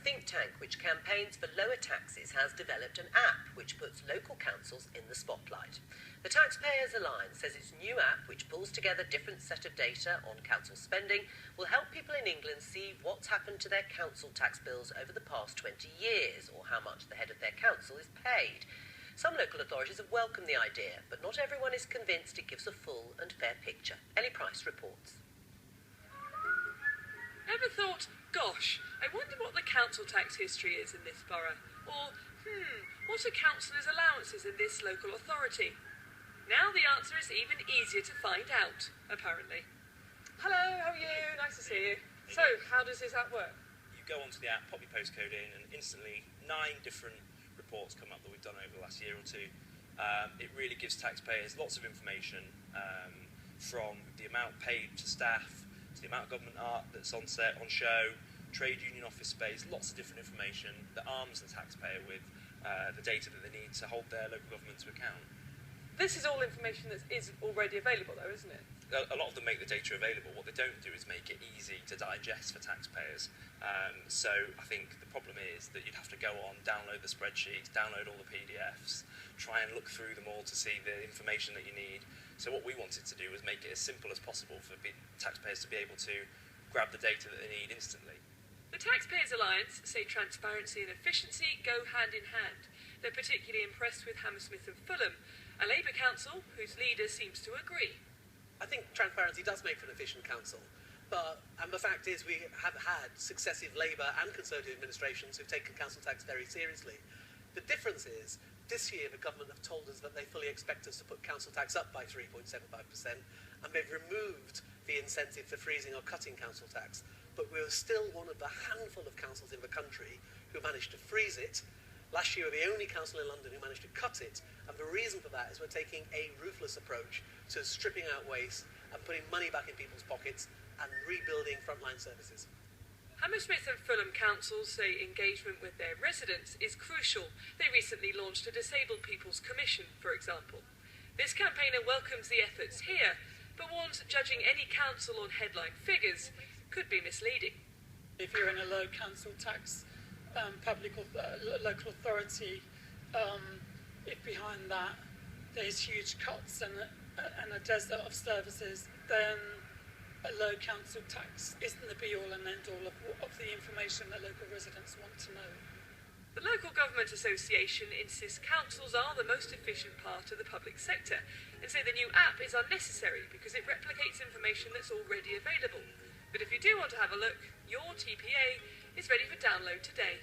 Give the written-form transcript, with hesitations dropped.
think tank which campaigns for lower taxes has developed an app which puts local councils in the spotlight. The Taxpayers Alliance says its new app, which pulls together a different set of data on council spending, will help people in England see what's happened to their council tax bills over the past 20 years, or how much the head of their council is paid. Some local authorities have welcomed the idea, but not everyone is convinced it gives a full and fair picture. Ellie Price reports. Ever thought, gosh, I wonder what the council tax history is in this borough? Or, what are councillors' allowances in this local authority? Now the answer is even easier to find out, apparently. Hello, how are you? Nice to see you. So, how does this app work? You go onto the app, pop your postcode in, and instantly 9 different reports come up that we've done over the last year or two. It really gives taxpayers lots of information, from the amount paid to staff, to the amount of government art that's on set, on show, trade union office space, lots of different information that arms the taxpayer with the data that they need to hold their local government to account. This is all information that is already available though, isn't it? A lot of them make the data available. What they don't do is make it easy to digest for taxpayers. So I think the problem is that you'd have to go on, download the spreadsheets, download all the PDFs, try and look through them all to see the information that you need. So what we wanted to do was make it as simple as possible for taxpayers to be able to grab the data that they need instantly. The Taxpayers Alliance say transparency and efficiency go hand in hand. They're particularly impressed with Hammersmith and Fulham, a Labour council whose leader seems to agree. I think transparency does make for an efficient council, and the fact is we have had successive Labour and Conservative administrations who've taken council tax very seriously. The difference is, this year the government have told us that they fully expect us to put council tax up by 3.75%, and they've removed the incentive for freezing or cutting council tax. But we're still one of the handful of councils in the country who managed to freeze it. Last year, we were the only council in London who managed to cut it, and the reason for that is we're taking a ruthless approach to stripping out waste and putting money back in people's pockets and rebuilding frontline services. Hammersmith and Fulham councils say engagement with their residents is crucial. They recently launched a Disabled People's Commission, for example. This campaigner welcomes the efforts here, but warns judging any council on headline figures could be misleading. If you're in a low council tax local authority, if behind that there's huge cuts and a desert of services, then a low council tax isn't the be-all and end-all of the information that local residents want to know. The Local Government Association insists councils are the most efficient part of the public sector and say the new app is unnecessary because it replicates information that's already available. But if you do want to have a look, your TPA is ready for download today.